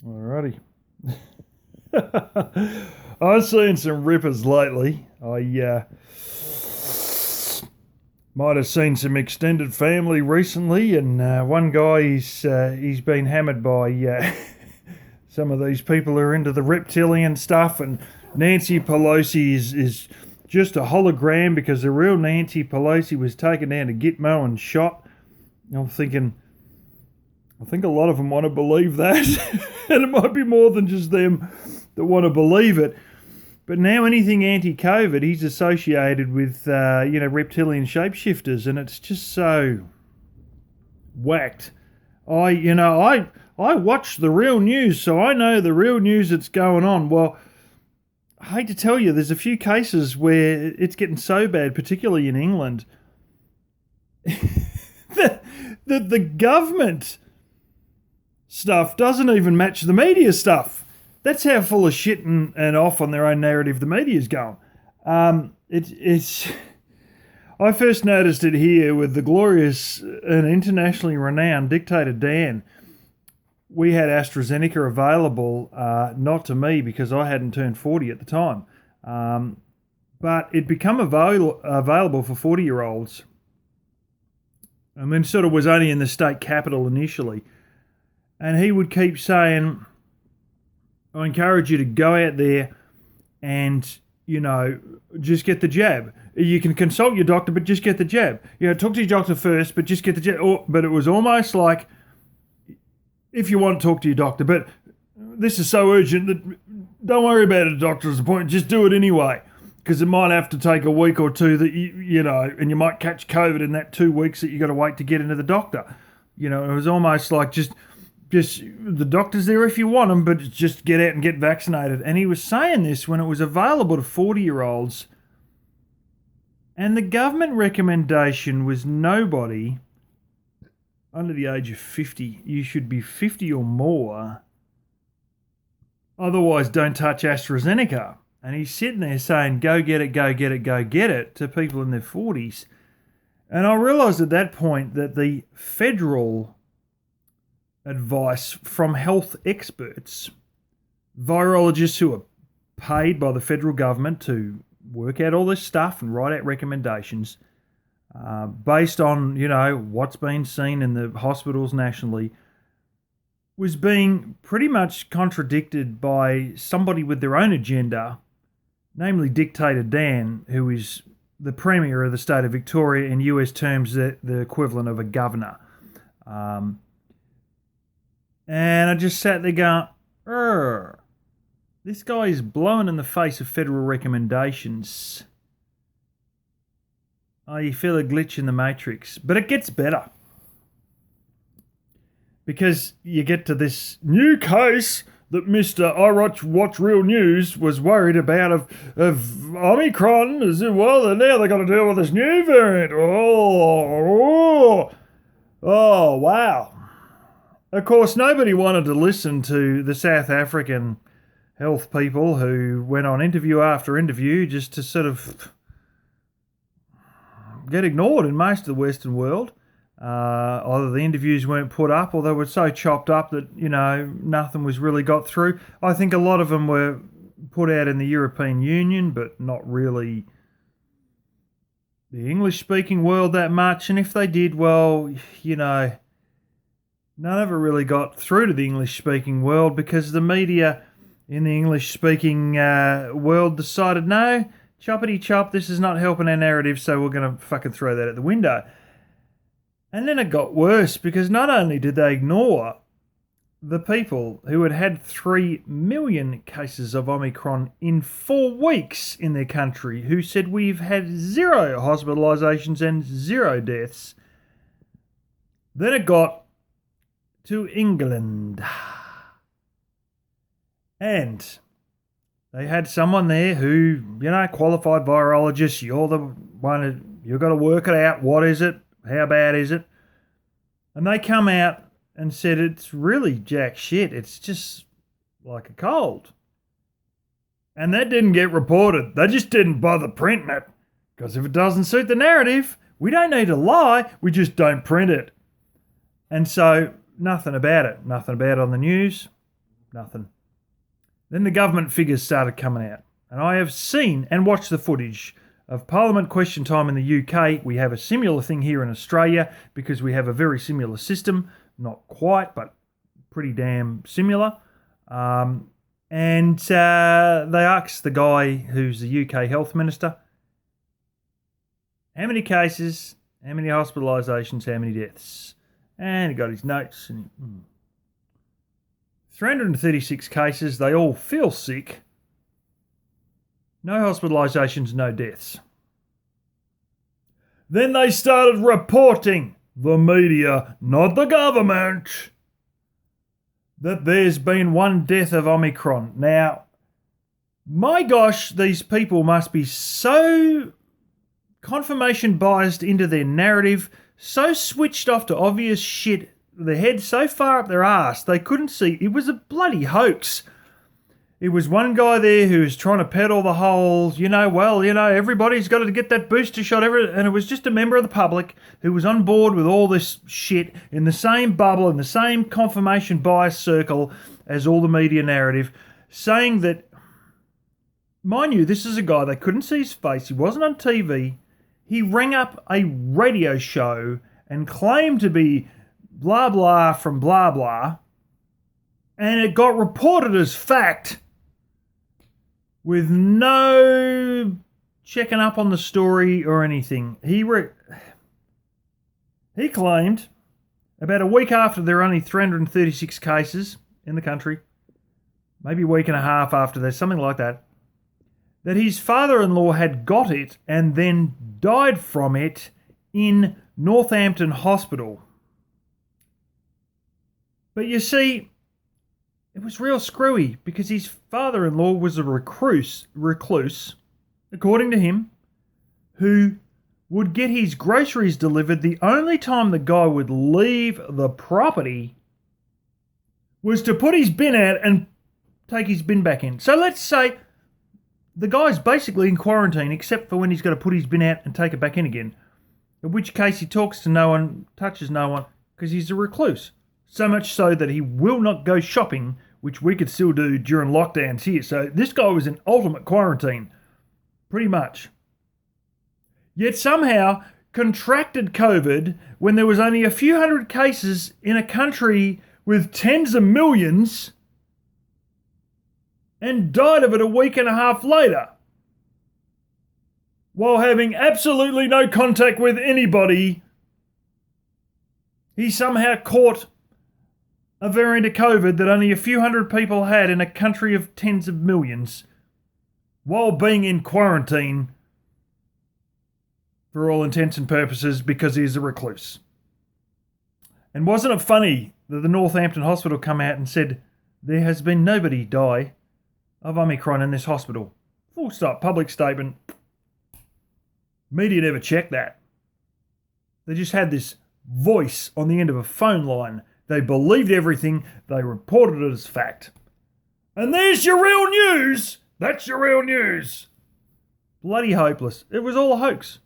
Alrighty. I've seen some rippers lately. I might have seen some extended family recently, and one guy he's been hammered by some of these people who are into the reptilian stuff, and Nancy Pelosi is just a hologram because the real Nancy Pelosi was taken down to Gitmo and shot. I'm thinking, I think a lot of them want to believe that, and it might be more than just them that want to believe it. But now anything anti-COVID, he's associated with, reptilian shapeshifters, and it's just so whacked. I watch the real news, so I know the real news that's going on. Well, I hate to tell you, there's a few cases where it's getting so bad, particularly in England, that the government stuff doesn't even match the media stuff. That's how full of shit and off on their own narrative the media's going. It's. I first noticed it here with the glorious and internationally renowned Dictator Dan. We had AstraZeneca available, not to me because I hadn't turned 40 at the time, but it became available for 40-year-olds. I mean, sort of was only in the state capital initially. And he would keep saying, I encourage you to go out there and, just get the jab. You can consult your doctor, but just get the jab. Talk to your doctor first, but just get the jab. But it was almost like, if you want to talk to your doctor, but this is so urgent that don't worry about a doctor's appointment, just do it anyway. Because it might have to take a week or two that, and you might catch COVID in that 2 weeks that you got to wait to get into the doctor. It was almost like just the doctor's there if you want them, but just get out and get vaccinated. And he was saying this when it was available to 40-year-olds. And the government recommendation was nobody under the age of 50. You should be 50 or more. Otherwise, don't touch AstraZeneca. And he's sitting there saying, go get it, go get it, go get it, to people in their 40s. And I realised at that point that the federal advice from health experts, virologists who are paid by the federal government to work out all this stuff and write out recommendations based on, what's been seen in the hospitals nationally, was being pretty much contradicted by somebody with their own agenda, namely Dictator Dan, who is the Premier of the state of Victoria, in US terms the equivalent of a governor. And I just sat there going, this guy is blowing in the face of federal recommendations. Oh, you feel a glitch in the matrix. But it gets better. Because you get to this new case that Mr. I Watch Real News was worried about of Omicron. Well, now they've got to deal with this new variant. Oh, wow. Of course, nobody wanted to listen to the South African health people who went on interview after interview just to sort of get ignored in most of the Western world. Either the interviews weren't put up or they were so chopped up that, nothing was really got through. I think a lot of them were put out in the European Union, but not really the English-speaking world that much. And if they did, well, none of it really got through to the English-speaking world because the media in the English-speaking world decided, no, choppity-chop, this is not helping our narrative, so we're going to fucking throw that out the window. And then it got worse because not only did they ignore the people who had 3 million cases of Omicron in 4 weeks in their country, who said we've had 0 hospitalisations and 0 deaths, then it got to England. And they had someone there who, qualified virologist, you're the one, you've got to work it out. What is it? How bad is it? And they come out and said it's really jack shit. It's just like a cold. And that didn't get reported. They just didn't bother printing it. Because if it doesn't suit the narrative, we don't need to lie. We just don't print it. And so nothing about it. Nothing about it on the news. Nothing. Then the government figures started coming out. And I have seen and watched the footage of Parliament question time in the UK. We have a similar thing here in Australia because we have a very similar system. Not quite, but pretty damn similar. And they asked the guy who's the UK health minister, how many cases, how many hospitalisations, how many deaths? And he got his notes. And 336 cases, they all feel sick. No hospitalisations, no deaths. Then they started reporting, the media, not the government, that there's been one death of Omicron. Now, my gosh, these people must be so confirmation biased into their narrative, so switched off to obvious shit, their head so far up their ass, they couldn't see. It was a bloody hoax. It was one guy there who was trying to peddle the whole, everybody's got to get that booster shot, and it was just a member of the public who was on board with all this shit in the same bubble, in the same confirmation bias circle as all the media narrative, saying that, mind you, this is a guy, they couldn't see his face, he wasn't on TV, he rang up a radio show and claimed to be blah blah from blah blah, and it got reported as fact with no checking up on the story or anything. He claimed about a week after there were only 336 cases in the country, maybe a week and a half after that, something like that, that his father-in-law had got it and then died from it in Northampton Hospital. But you see, it was real screwy because his father-in-law was a recluse, according to him, who would get his groceries delivered. The only time the guy would leave the property was to put his bin out and take his bin back in. So let's say the guy's basically in quarantine except for when he's got to put his bin out and take it back in again, in which case he talks to no one, touches no one, because he's a recluse. So much so that he will not go shopping, which we could still do during lockdowns here. So this guy was in ultimate quarantine, pretty much. Yet somehow contracted COVID when there was only a few hundred cases in a country with tens of millions, and died of it a week and a half later, while having absolutely no contact with anybody. He somehow caught a variant of COVID that only a few hundred people had in a country of tens of millions, while being in quarantine for all intents and purposes because he's a recluse. And wasn't it funny that the Northampton Hospital come out and said there has been nobody die of Omicron in this hospital? Full stop, public statement. Media never checked that. They just had this voice on the end of a phone line. They believed everything. They reported it as fact. And there's your real news. That's your real news. Bloody hopeless. It was all a hoax.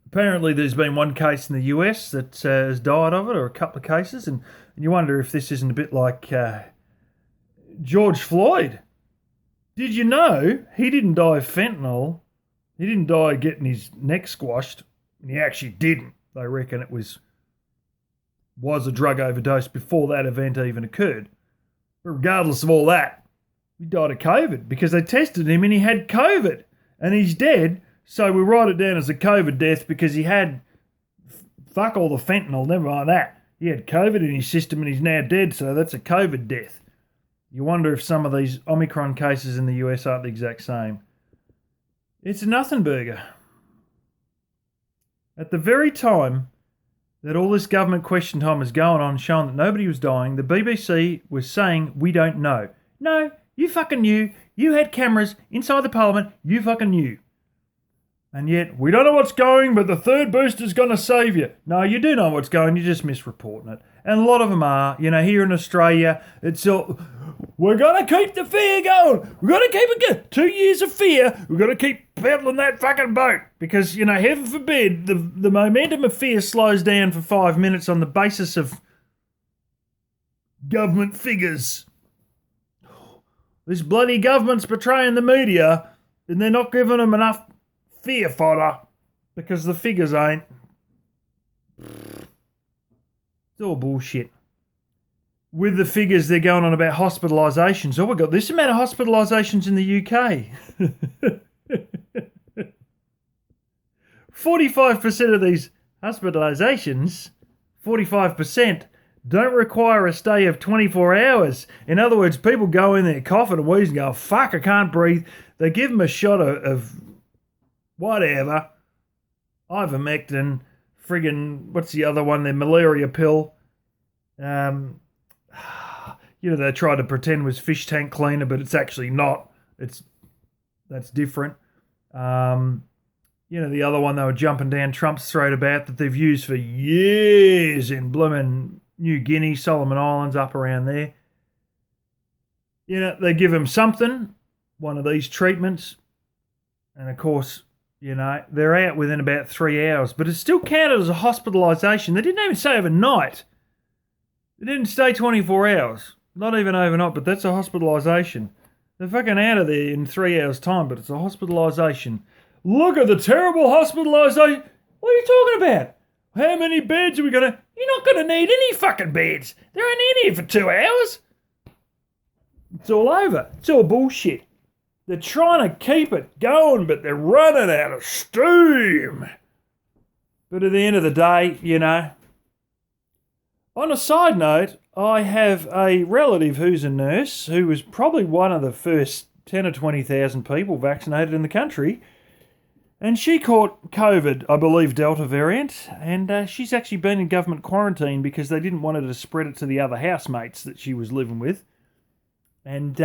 Apparently there's been one case in the US that has died of it, or a couple of cases, and you wonder if this isn't a bit like George Floyd. Did you know he didn't die of fentanyl? He didn't die getting his neck squashed, and he actually didn't. They reckon it was a drug overdose before that event even occurred. But regardless of all that, he died of COVID because they tested him and he had COVID, and he's dead. So we write it down as a COVID death because he had, fuck all the fentanyl, never mind that. He had COVID in his system and he's now dead, so that's a COVID death. You wonder if some of these Omicron cases in the US aren't the exact same. It's a nothing burger. At the very time that all this government question time was going on, showing that nobody was dying, the BBC was saying, we don't know. No, you fucking knew. You had cameras inside the parliament. You fucking knew. And yet, we don't know what's going, but the third booster's going to save you. No, you do know what's going, you're just misreporting it. And a lot of them are. You know, here in Australia, it's all, we're going to keep the fear going. We're going to keep it going. 2 years of fear. We're going to keep peddling that fucking boat. Because, you know, heaven forbid, the momentum of fear slows down for 5 minutes on the basis of government figures. This bloody government's betraying the media and they're not giving them enough fear fodder because the figures ain't. It's all bullshit. With the figures, they're going on about hospitalisations. Oh, we've got this amount of hospitalisations in the UK. 45% of these hospitalisations, 45%, don't require a stay of 24 hours. In other words, people go in there coughing and wheezing and go, fuck, I can't breathe. They give them a shot of whatever, ivermectin, friggin', what's the other one, their malaria pill. They try to pretend was fish tank cleaner, but it's actually not. That's different. The other one they were jumping down Trump's throat about that they've used for years in blooming New Guinea, Solomon Islands, up around there. They give them something, one of these treatments, and of course, they're out within about 3 hours, but it's still counted as a hospitalisation. They didn't even say overnight. They didn't stay 24 hours. Not even overnight, but that's a hospitalisation. They're fucking out of there in 3 hours' time, but it's a hospitalisation. Look at the terrible hospitalisation. What are you talking about? How many beds are we going to... You're not going to need any fucking beds. They're only in here for 2 hours. It's all over. It's all bullshit. They're trying to keep it going, but they're running out of steam. But at the end of the day, On a side note, I have a relative who's a nurse who was probably one of the first 10 or 20,000 people vaccinated in the country. And she caught COVID, I believe Delta variant, and she's actually been in government quarantine because they didn't want her to spread it to the other housemates that she was living with. And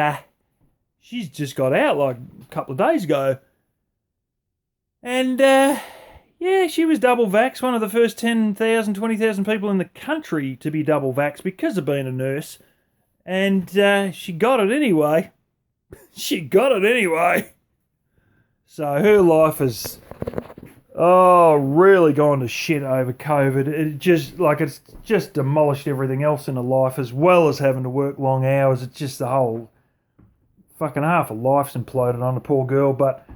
she's just got out like a couple of days ago. And she was double vaxxed, one of the first 10,000, 20,000 people in the country to be double vaxxed because of being a nurse. And she got it anyway. So her life has, really gone to shit over COVID. It's just demolished everything else in her life, as well as having to work long hours. It's just the whole fucking half of life's imploded on the poor girl. But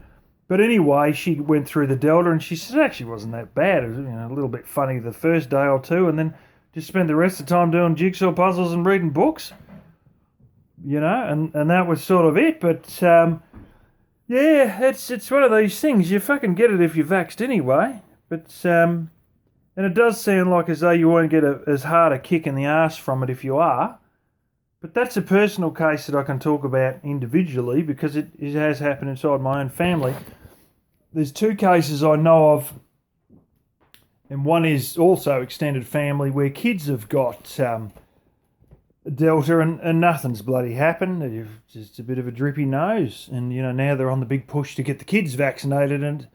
anyway, she went through the Delta, and she said it actually wasn't that bad. It was a little bit funny the first day or two, and then just spent the rest of the time doing jigsaw puzzles and reading books. And that was sort of it. But it's one of these things. You fucking get it if you're vaxxed anyway. But and it does sound like as though you won't get as hard a kick in the arse from it if you are. But that's a personal case that I can talk about individually because it has happened inside my own family. There's 2 cases I know of, and one is also extended family where kids have got Delta and nothing's bloody happened. They've just a bit of a drippy nose. And, now they're on the big push to get the kids vaccinated and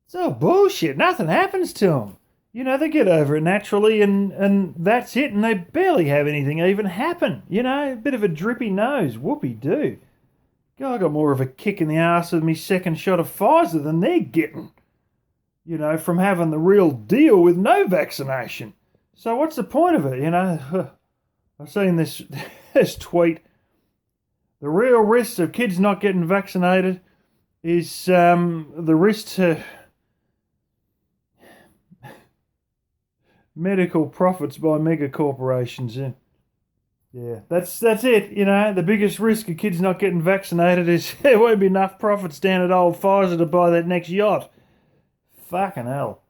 it's all bullshit. Nothing happens to them. They get over it naturally and that's it. And they barely have anything even happen. A bit of a drippy nose. Whoopee-doo. God, I got more of a kick in the arse with me second shot of Pfizer than they're getting. From having the real deal with no vaccination. So what's the point of it, I've seen this tweet. The real risk of kids not getting vaccinated is the risk to medical profits by mega corporations. Yeah, that's it. The biggest risk of kids not getting vaccinated is there won't be enough profits down at old Pfizer to buy that next yacht. Fucking hell.